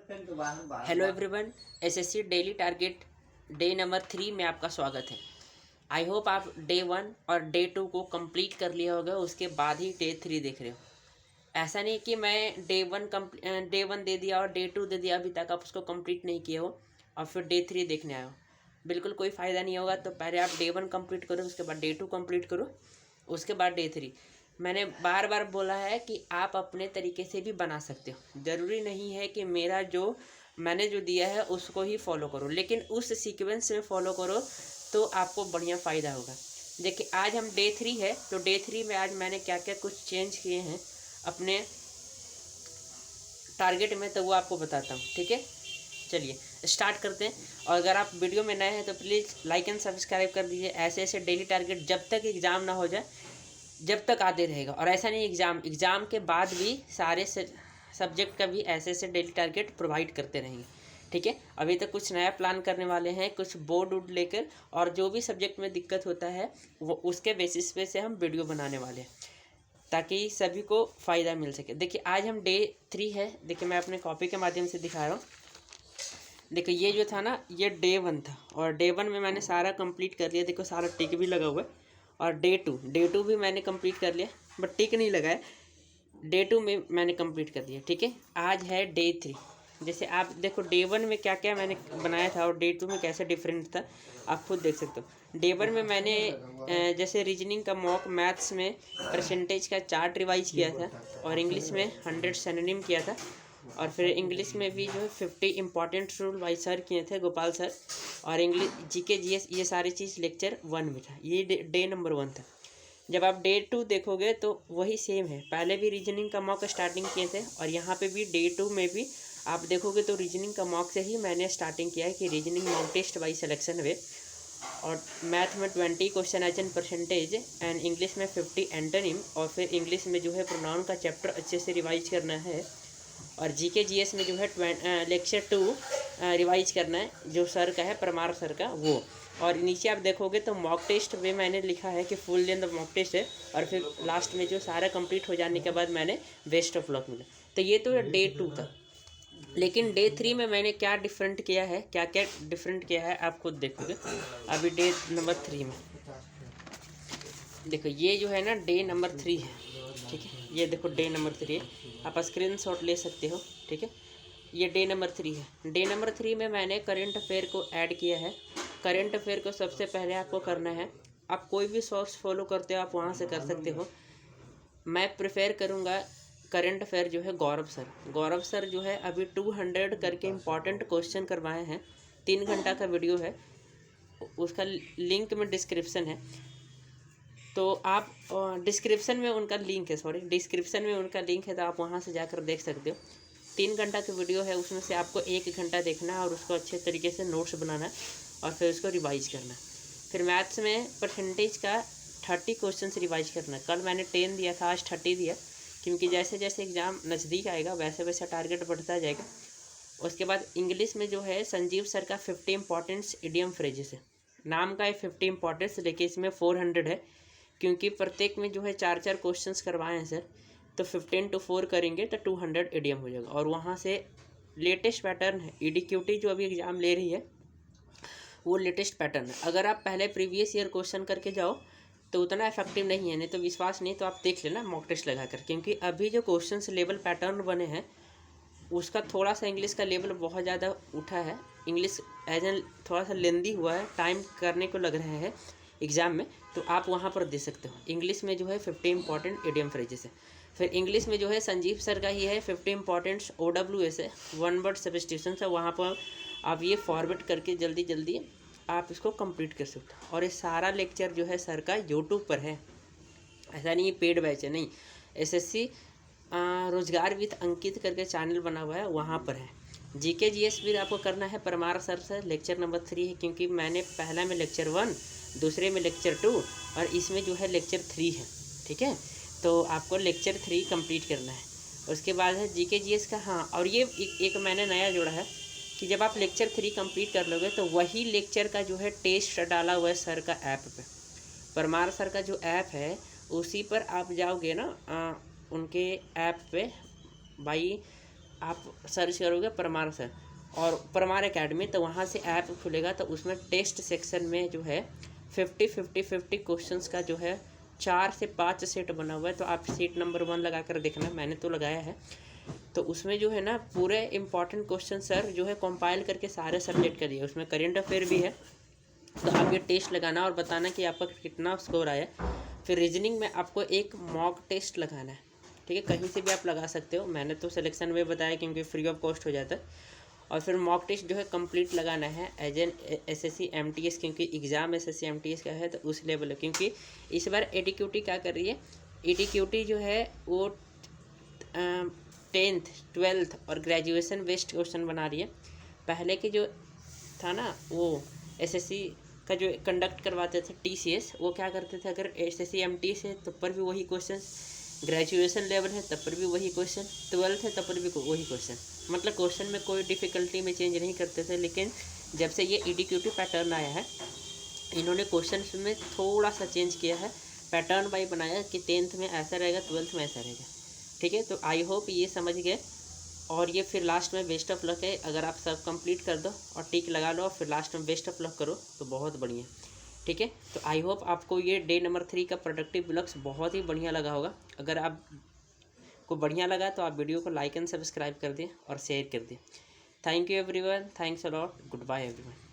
Hello everyone, SSC daily target day number 3 में आपका स्वागत है। आई होप आप डे 1 और डे 2 को कंप्लीट कर लिया होगा, उसके बाद ही डे 3 देख रहे हो। ऐसा नहीं कि मैं डे वन दे दिया और डे 2 दे दिया, अभी तक आप उसको कंप्लीट नहीं किए हो और फिर डे 3 देखने आए हो। बिल्कुल कोई फ़ायदा नहीं होगा। तो पहले आप डे 1 कंप्लीट करो, उसके बाद डे 2 कंप्लीट करो, उसके बाद डे 3। मैंने बार बार बोला है कि आप अपने तरीके से भी बना सकते हो। ज़रूरी नहीं है कि मैंने जो दिया है उसको ही फॉलो करो, लेकिन उस सीक्वेंस में फॉलो करो तो आपको बढ़िया फ़ायदा होगा। देखिए, आज हम डे 3 है, तो डे 3 में आज मैंने क्या क्या कुछ चेंज किए हैं अपने टारगेट में, तो वो आपको बताता हूँ। ठीक है, चलिए स्टार्ट करते हैं। और अगर आप वीडियो में नए हैं तो प्लीज़ लाइक एंड सब्सक्राइब कर दीजिए। ऐसे ऐसे डेली टारगेट जब तक एग्ज़ाम ना हो जाए, जब तक आते रहेगा। और ऐसा नहीं, एग्ज़ाम के बाद भी सारे सब्जेक्ट का भी ऐसे ऐसे डेली टारगेट प्रोवाइड करते रहेंगे। ठीक है, अभी तक कुछ नया प्लान करने वाले हैं, कुछ बोर्ड वोर्ड लेकर, और जो भी सब्जेक्ट में दिक्कत होता है वो उसके बेसिस पे से हम वीडियो बनाने वाले हैं, ताकि सभी को फ़ायदा मिल सके। देखिए, आज हम डे 3 है। देखिए, मैं अपने कॉपी के माध्यम से दिखा रहा हूँ। देखो, ये जो था ना, ये डे 1 था, और डे 1 में मैंने सारा कंप्लीट कर लिया। देखो, सारा टिक भी लगा हुआ है। और डे टू भी मैंने कंप्लीट कर लिया, बट टिक नहीं लगा है। डे 2 में मैंने कंप्लीट कर दिया। ठीक है, आज है डे 3। जैसे आप देखो, डे 1 में क्या क्या मैंने बनाया था और डे 2 में कैसे डिफरेंट था, आप खुद देख सकते हो। डे 1 में मैंने जैसे रीजनिंग का मॉक, मैथ्स में परसेंटेज का चार्ट रिवाइज किया था, और इंग्लिश में 100 सिनोनिम किया था, और फिर इंग्लिश में भी जो है 50 इंपॉर्टेंट रूल बाई सर किए थे, गोपाल सर। और इंग्लिश, जीके, जीएस, ये सारी चीज़ लेक्चर 1 में था। ये डे नंबर 1 था। जब आप डे 2 देखोगे तो वही सेम है। पहले भी रीजनिंग का मॉक स्टार्टिंग किए थे, और यहाँ पे भी डे 2 में भी आप देखोगे तो रीजनिंग का मॉक से ही मैंने स्टार्टिंग किया है कि reasoning mock test by selection way. और मैथ में 20 question as an percentage, and English में 50 एंटोनिम, और फिर इंग्लिश में जो है प्रोनाउन का चैप्टर अच्छे से रिवाइज करना है। और जीके जीएस में जो है लेक्चर 2 रिवाइज करना है, जो सर का है, परमार सर का, वो। और नीचे आप देखोगे तो मॉक टेस्ट में मैंने लिखा है कि फुल लेंथ मॉक टेस्ट है, और फिर लास्ट में जो सारा कंप्लीट हो जाने के बाद मैंने बेस्ट ऑफ लक मिला। तो ये तो डे 2 था। लेकिन डे 3 में मैंने क्या डिफरेंट किया है, क्या क्या डिफरेंट किया है, आप खुद देखोगे। अभी डे नंबर 3 में देखो, ये जो है ना, डे नंबर 3 है। ठीक है, ये देखो डे नंबर 3 है, आप स्क्रीनशॉट ले सकते हो। ठीक है, ये डे नंबर 3 है। डे नंबर 3 में मैंने करंट अफेयर को ऐड किया है। करंट अफेयर को सबसे पहले आपको करना है, आप कोई भी सोर्स फॉलो करते हो आप वहाँ से कर सकते हो। मैं प्रेफर करूँगा करंट अफेयर जो है गौरव सर जो है अभी 200 करके इम्पॉर्टेंट क्वेश्चन करवाए हैं। 3 घंटा का वीडियो है, उसका लिंक में डिस्क्रिप्शन है। तो आप डिस्क्रिप्शन में उनका लिंक है, डिस्क्रिप्शन में उनका लिंक है, तो आप वहाँ से जाकर देख सकते हो। 3 घंटा की वीडियो है, उसमें से आपको 1 घंटा देखना है और उसको अच्छे तरीके से नोट्स बनाना है, और फिर उसको रिवाइज करना है। फिर मैथ्स में परसेंटेज का 30 क्वेश्चन रिवाइज करना है। कल मैंने 10 दिया था, आज 30 दिया, क्योंकि जैसे जैसे एग्ज़ाम नज़दीक आएगा वैसे वैसे टारगेट बढ़ता जाएगा। उसके बाद इंग्लिश में जो है संजीव सर का 50 इंपॉर्टेंट्स इडियम फ्रेजेस है। नाम का है 50 इंपॉर्टेंट्स, लेकिन इसमें 400 है, क्योंकि प्रत्येक में जो है 4-4 क्वेश्चंस करवाए हैं सर। तो 15 to 4 करेंगे तो 200 इडियम हो जाएगा। और वहाँ से लेटेस्ट पैटर्न है, ईडीक्यूटी जो अभी एग्ज़ाम ले रही है वो लेटेस्ट पैटर्न है। अगर आप पहले प्रीवियस ईयर क्वेश्चन करके जाओ तो उतना इफेक्टिव नहीं है। नहीं तो विश्वास नहीं तो आप देख लेना मॉक टेस्ट लगा कर, क्योंकि अभी जो क्वेश्चन लेवल पैटर्न बने हैं उसका थोड़ा सा इंग्लिश का लेवल बहुत ज़्यादा उठा है। इंग्लिश एज एन थोड़ा सा लेंदी हुआ है, टाइम करने को लग रहा है एग्ज़ाम में, तो आप वहाँ पर दे सकते हो। इंग्लिश में जो है 50 इंपॉर्टेंट इडियम फ्रेजेस है। फिर इंग्लिश में जो है संजीव सर का ही है 50 इंपॉर्टेंट्स OWS है, 1 वर्ड सब्स्टिट्यूशन है। वहाँ पर आप ये फॉरवर्ड करके जल्दी जल्दी आप इसको कंप्लीट कर सकते हो। और ये सारा लेक्चर जो है सर का यूट्यूब पर है, ऐसा नहीं पेड बैच है, नहीं। एसएससी रोजगार विद अंकित करके चैनल बना हुआ है, वहाँ पर है। जीके जीएस भी आपको करना है परमार सर से, लेक्चर नंबर 3 है, क्योंकि मैंने पहला में लेक्चर 1, दूसरे में लेक्चर 2, और इसमें जो है लेक्चर 3 है। ठीक है, तो आपको लेक्चर 3 कंप्लीट करना है। उसके बाद है जीके जीएस का। हाँ, और ये एक मैंने नया जोड़ा है कि जब आप लेक्चर 3 कंप्लीट कर लोगे तो वही लेक्चर का जो है टेस्ट डाला हुआ है सर का ऐप पे। परमार सर का जो ऐप है उसी पर आप जाओगे ना, उनके ऐप पे भाई आप सर्च करोगे परमार सर और परमार एकेडमी, तो वहाँ से ऐप खुलेगा। तो उसमें टेस्ट सेक्शन में जो है 50 क्वेश्चंस का जो है 4 से 5 सेट बना हुआ है। तो आप सीट नंबर 1 लगा कर देखना, मैंने तो लगाया है। तो उसमें जो है ना पूरे इंपॉर्टेंट क्वेश्चन सर जो है कंपाइल करके सारे सब्जेक्ट का दिए, उसमें करेंट अफेयर भी है। तो आप ये टेस्ट लगाना और बताना कि आपका कितना स्कोर आया। फिर रीजनिंग में आपको एक मॉक टेस्ट लगाना है, ठीक है, कहीं से भी आप लगा सकते हो, मैंने तो सिलेक्शन वे बताया क्योंकि फ्री ऑफ कॉस्ट हो जाता है। और फिर मॉक टेस्ट जो है कंप्लीट लगाना है एज एन एसएससी एमटीएस, क्योंकि एग्ज़ाम एसएससी एमटीएस का है तो उस लेवल है। क्योंकि इस बार एडीक्यूटी क्या कर रही है, एडीक्यूटी जो है वो 10th 12th और ग्रेजुएशन बेस्ड क्वेश्चन बना रही है। पहले के जो था ना वो एसएससी का जो कंडक्ट करवाते थे टीसीएस, वो क्या करते थे, अगर एसएससी एमटीएस है तब पर भी वही क्वेश्चन, ग्रेजुएशन लेवल है तब पर भी वही क्वेश्चन, 12th है तब पर भी वही क्वेश्चन, मतलब क्वेश्चन में कोई डिफ़िकल्टी में चेंज नहीं करते थे। लेकिन जब से ये एडीक्यूटी पैटर्न आया है, इन्होंने क्वेश्चन में थोड़ा सा चेंज किया है, पैटर्न वाइज बनाया कि 10th में ऐसा रहेगा, 12th में ऐसा रहेगा, ठीक है। तो आई होप ये समझ गए। और ये फिर लास्ट में बेस्ट ऑफ लक है, अगर आप सब कंप्लीट कर दो और टिक लगा लो और फिर लास्ट में बेस्ट ऑफ लक करो तो बहुत बढ़िया, ठीक है। तो आई होप आपको ये डे नंबर 3 का प्रोडक्टिव ब्लॉग्स बहुत ही बढ़िया लगा होगा। अगर आप को बढ़िया लगा तो आप वीडियो को लाइक एंड सब्सक्राइब कर दें और शेयर कर दें। Thank you everyone, thanks a lot, good bye everyone.